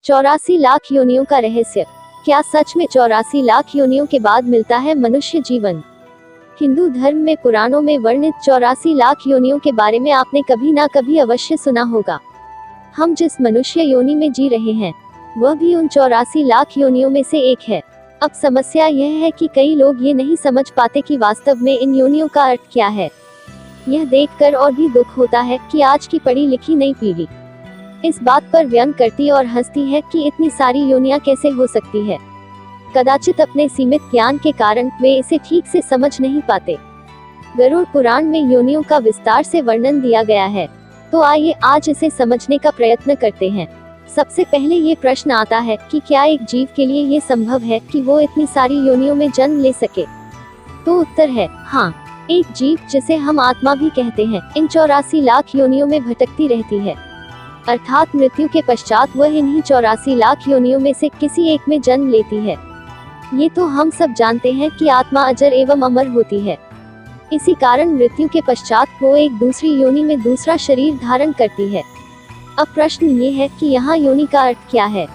84 लाख योनियों का रहस्य। क्या सच में 84 लाख योनियों के बाद मिलता है मनुष्य जीवन? हिंदू धर्म में पुराणों में वर्णित 84 लाख योनियों के बारे में आपने कभी ना कभी अवश्य सुना होगा। हम जिस मनुष्य योनि में जी रहे हैं वह भी उन 84 लाख योनियों में से एक है। अब समस्या यह है कि कई लोग ये नहीं समझ पाते कि वास्तव में इन योनियों का अर्थ क्या है। यह देखकर और भी दुख होता है कि आज की पढ़ी लिखी नई पीढ़ी इस बात पर व्यंग करती और हंसती है कि इतनी सारी योनियां कैसे हो सकती है। कदाचित अपने सीमित ज्ञान के कारण वे इसे ठीक से समझ नहीं पाते। गरुड़ पुराण में योनियों का विस्तार से वर्णन दिया गया है, तो आइए आज इसे समझने का प्रयत्न करते हैं। सबसे पहले ये प्रश्न आता है कि क्या एक जीव के लिए ये संभव है कि वो इतनी सारी योनियों में जन्म ले सके? तो उत्तर है हाँ। एक जीव, जिसे हम आत्मा भी कहते हैं, इन 84 लाख योनियों में भटकती रहती है। अर्थात मृत्यु के पश्चात वह इन्हीं 84 लाख योनियों में से किसी एक में जन्म लेती है। ये तो हम सब जानते हैं कि आत्मा अजर एवं अमर होती है। इसी कारण मृत्यु के पश्चात वो एक दूसरी योनि में दूसरा शरीर धारण करती है। अब प्रश्न ये है कि यहाँ योनि का अर्थ क्या है?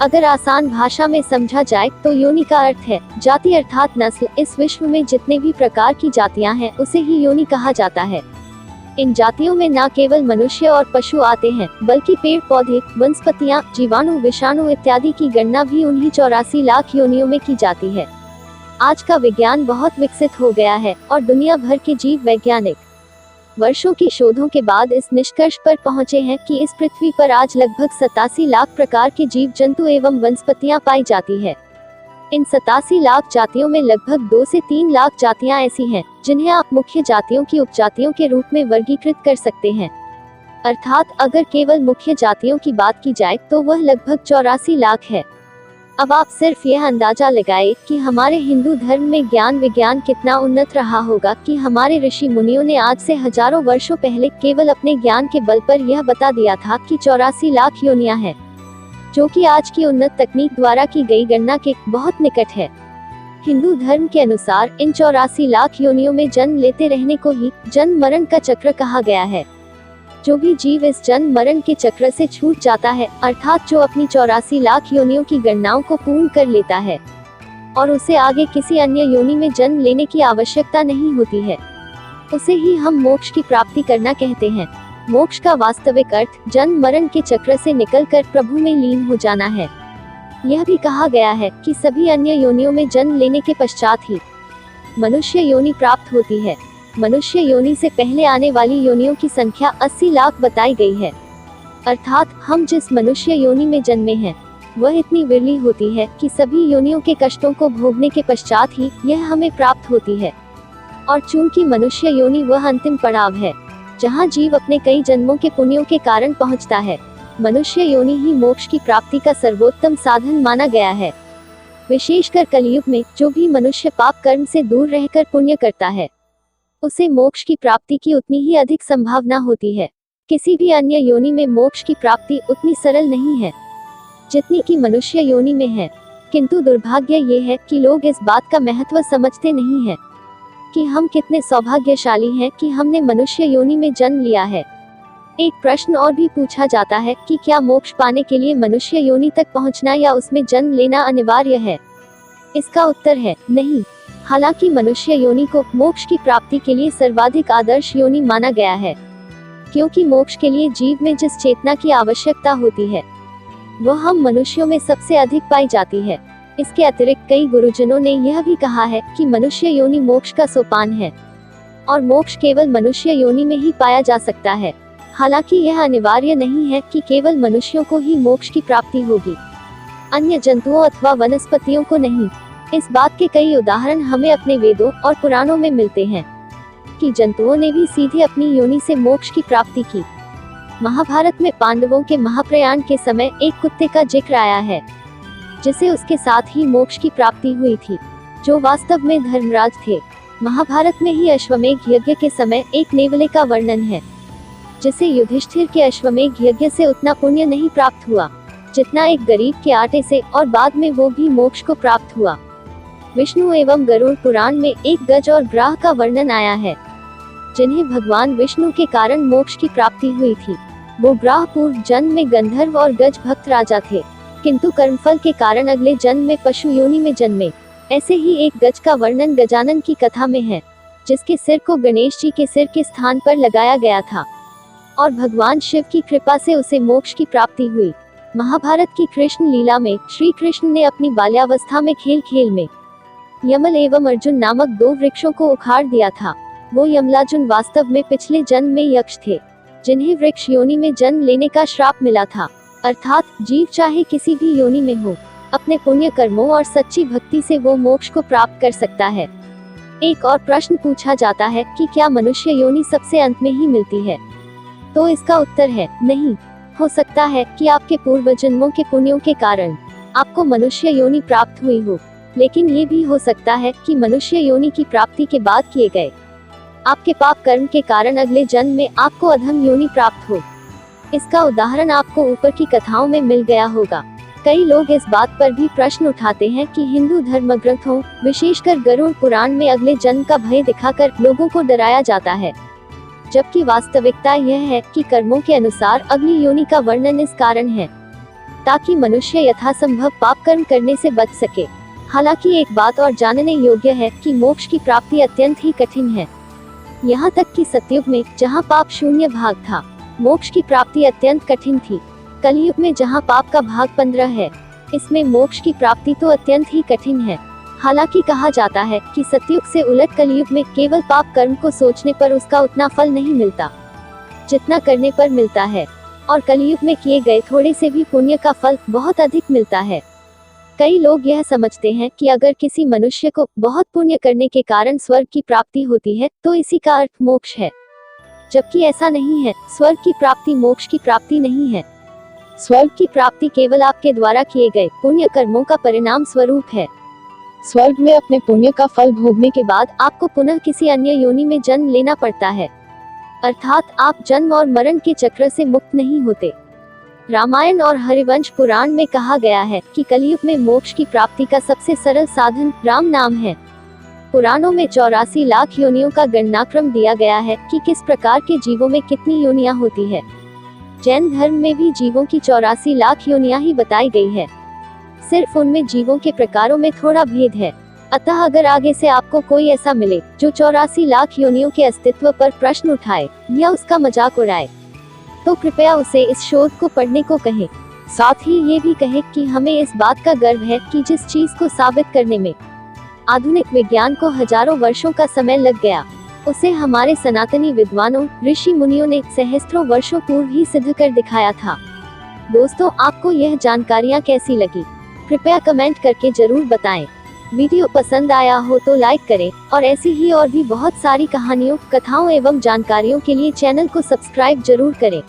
अगर आसान भाषा में समझा जाए तो योनि का अर्थ है जाति अर्थात नस्ल। इस विश्व में जितने भी प्रकार की जातियां हैं उसे ही योनि कहा जाता है। इन जातियों में न केवल मनुष्य और पशु आते हैं, बल्कि पेड़ पौधे, वनस्पतियां, जीवाणु, विषाणु इत्यादि की गणना भी उन्हीं 84 लाख योनियों में की जाती है। आज का विज्ञान बहुत विकसित हो गया है और दुनिया भर के जीव वैज्ञानिक वर्षों की शोधों के बाद इस निष्कर्ष पर पहुंचे हैं कि इस पृथ्वी पर आज लगभग 87 लाख प्रकार के जीव जंतु एवं वनस्पतियां पाई जाती है। इन 87 लाख जातियों में लगभग 2 से 3 लाख जातियां ऐसी हैं जिन्हें आप मुख्य जातियों की उपजातियों के रूप में वर्गीकृत कर सकते हैं। अर्थात अगर केवल मुख्य जातियों की बात की जाए तो वह लगभग 84 लाख है। अब आप सिर्फ यह अंदाजा लगाएं कि हमारे हिंदू धर्म में ज्ञान विज्ञान कितना उन्नत रहा होगा कि हमारे ऋषि मुनियों ने आज से हजारों वर्षों पहले केवल अपने ज्ञान के बल पर यह बता दिया था कि 84 लाख योनियां हैं, जो कि आज की उन्नत तकनीक द्वारा की गई गणना के बहुत निकट है। हिंदू धर्म के अनुसार इन 84 लाख योनियों में जन्म लेते रहने को ही जन्म मरण का चक्र कहा गया है। जो भी जीव इस जन्म मरण के चक्र से छूट जाता है, अर्थात जो अपनी 84 लाख योनियों की गणनाओं को पूर्ण कर लेता है और उसे आगे किसी अन्य योनि में जन्म लेने की आवश्यकता नहीं होती है, उसे ही हम मोक्ष की प्राप्ति करना कहते हैं। मोक्ष का वास्तविक अर्थ जन्म मरण के चक्र से निकलकर प्रभु में लीन हो जाना है। यह भी कहा गया है कि सभी अन्य योनियों में जन्म लेने के पश्चात ही मनुष्य योनि प्राप्त होती है। मनुष्य योनि से पहले आने वाली योनियों की संख्या 80 लाख बताई गई है। अर्थात हम जिस मनुष्य योनि में जन्मे हैं वह इतनी विरली होती है कि सभी योनियों के कष्टों को भोगने के पश्चात ही यह हमें प्राप्त होती है। और चूंकि मनुष्य योनि वह अंतिम पड़ाव है जहाँ जीव अपने कई जन्मों के पुण्यों के कारण पहुँचता है, मनुष्य योनि ही मोक्ष की प्राप्ति का सर्वोत्तम साधन माना गया है। विशेषकर कलयुग में जो भी मनुष्य पाप कर्म से दूर रहकर पुण्य करता है उसे मोक्ष की प्राप्ति की उतनी ही अधिक संभावना होती है। किसी भी अन्य योनि में मोक्ष की प्राप्ति उतनी सरल नहीं है जितनी कि मनुष्य योनि में है। किंतु दुर्भाग्य ये है कि लोग इस बात का महत्व समझते नहीं है कि हम कितने सौभाग्यशाली हैं कि हमने मनुष्य योनि में जन्म लिया है। एक प्रश्न और भी पूछा जाता है कि क्या मोक्ष पाने के लिए मनुष्य योनि तक पहुंचना या उसमें जन्म लेना अनिवार्य है? इसका उत्तर है नहीं। हालांकि मनुष्य योनि को मोक्ष की प्राप्ति के लिए सर्वाधिक आदर्श योनि माना गया है, क्योंकि मोक्ष के लिए जीव में जिस चेतना की आवश्यकता होती है वह हम मनुष्यों में सबसे अधिक पाई जाती है। इसके अतिरिक्त कई गुरुजनों ने यह भी कहा है कि मनुष्य योनि मोक्ष का सोपान है और मोक्ष केवल मनुष्य योनि में ही पाया जा सकता है। हालांकि यह अनिवार्य नहीं है कि केवल मनुष्यों को ही मोक्ष की प्राप्ति होगी, अन्य जंतुओं अथवा वनस्पतियों को नहीं। इस बात के कई उदाहरण हमें अपने वेदों और पुराणों में मिलते हैं कि जंतुओं ने भी सीधे अपनी योनि से मोक्ष की प्राप्ति की। महाभारत में पांडवों के महाप्रयाण के समय एक कुत्ते का जिक्र आया है जिसे उसके साथ ही मोक्ष की प्राप्ति हुई थी, जो वास्तव में धर्मराज थे। महाभारत में ही अश्वमेघ यज्ञ के समय एक नेवले का वर्णन है जिसे युधिष्ठिर के अश्वमेघ यज्ञ से उतना पुण्य नहीं प्राप्त हुआ जितना एक गरीब के आटे से, और बाद में वो भी मोक्ष को प्राप्त हुआ। विष्णु एवं गरुड़ पुराण में एक गज और ग्राह का वर्णन आया है जिन्हें भगवान विष्णु के कारण मोक्ष की प्राप्ति हुई थी। वो ग्रह पूर्व जन्म में गंधर्व और गज भक्त राजा थे, किंतु कर्मफल के कारण अगले जन्म में पशु योनि में जन्मे। ऐसे ही एक गज का वर्णन गजानन की कथा में है, जिसके सिर को गणेश जी के सिर के स्थान पर लगाया गया था और भगवान शिव की कृपा से उसे मोक्ष की प्राप्ति हुई। महाभारत की कृष्ण लीला में श्री कृष्ण ने अपनी बाल्यावस्था में खेल खेल में यमल एवं अर्जुन नामक 2 वृक्षों को उखाड़ दिया था। वो यमलार्जुन वास्तव में पिछले जन्म में यक्ष थे, जिन्हें वृक्ष योनि में जन्म लेने का श्राप मिला था। अर्थात जीव चाहे किसी भी योनि में हो, अपने पुण्य कर्मों और सच्ची भक्ति से वो मोक्ष को प्राप्त कर सकता है। एक और प्रश्न पूछा जाता है कि क्या मनुष्य योनि सबसे अंत में ही मिलती है? तो इसका उत्तर है नहीं। हो सकता है कि आपके पूर्व जन्मों के पुण्यों के कारण आपको मनुष्य योनि प्राप्त हुई हो, लेकिन ये भी हो सकता है कि मनुष्य योनि की प्राप्ति के बाद किए गए आपके पाप कर्म के कारण अगले जन्म में आपको अधम योनि प्राप्त हो। इसका उदाहरण आपको ऊपर की कथाओं में मिल गया होगा। कई लोग इस बात पर भी प्रश्न उठाते हैं कि हिंदू धर्म ग्रंथों, विशेषकर गरुड़ पुराण में अगले जन्म का भय दिखाकर लोगों को डराया जाता है, जबकि वास्तविकता यह है कि कर्मों के अनुसार अगली योनि का वर्णन इस कारण है ताकि मनुष्य यथासंभव पाप कर्म करने से बच सके। हालांकि एक बात और जानने योग्य है कि मोक्ष की प्राप्ति अत्यंत ही कठिन है। यहाँ तक कि सतयुग में जहाँ पाप शून्य भाग था, मोक्ष की प्राप्ति अत्यंत कठिन थी। कलयुग में जहाँ पाप का भाग 15 है, इसमें मोक्ष की प्राप्ति तो अत्यंत ही कठिन है। हालांकि कहा जाता है कि सतयुग से उलट कलयुग में केवल पाप कर्म को सोचने पर उसका उतना फल नहीं मिलता जितना करने पर मिलता है, और कलयुग में किए गए थोड़े से भी पुण्य का फल बहुत अधिक मिलता है। कई लोग यह समझते हैं कि अगर किसी मनुष्य को बहुत पुण्य करने के कारण स्वर्ग की प्राप्ति होती है तो इसी का अर्थ मोक्ष है, जबकि ऐसा नहीं है। स्वर्ग की प्राप्ति मोक्ष की प्राप्ति नहीं है। स्वर्ग की प्राप्ति केवल आपके द्वारा किए गए पुण्य कर्मों का परिणाम स्वरूप है। स्वर्ग में अपने पुण्य का फल भोगने के बाद आपको पुनः किसी अन्य योनि में जन्म लेना पड़ता है, अर्थात आप जन्म और मरण के चक्र से मुक्त नहीं होते। रामायण और हरिवंश पुराण में कहा गया है कि कलयुग में मोक्ष की प्राप्ति का सबसे सरल साधन राम नाम है। पुराणों में 84 लाख योनियों का गणनाक्रम दिया गया है कि किस प्रकार के जीवों में कितनी योनियां होती है। जैन धर्म में भी जीवों की 84 लाख योनियां ही बताई गई है, सिर्फ उनमें जीवों के प्रकारों में थोड़ा भेद है। अतः अगर आगे से आपको कोई ऐसा मिले जो 84 लाख योनियों के अस्तित्व पर प्रश्न उठाए या उसका मजाक उड़ाए, तो कृपया उसे इस शोध को पढ़ने को कहें। साथ ही ये भी कहें कि हमें इस बात का गर्व है कि जिस चीज को साबित करने में आधुनिक विज्ञान को हजारों वर्षों का समय लग गया, उसे हमारे सनातनी विद्वानों ऋषि मुनियों ने सहस्त्रों वर्षों पूर्व ही सिद्ध कर दिखाया था। दोस्तों, आपको यह जानकारियाँ कैसी लगी? कृपया कमेंट करके जरूर बताएं। वीडियो पसंद आया हो तो लाइक करें और ऐसी ही और भी बहुत सारी कहानियों, कथाओं एवं जानकारियों के लिए चैनल को सब्सक्राइब जरूर करें।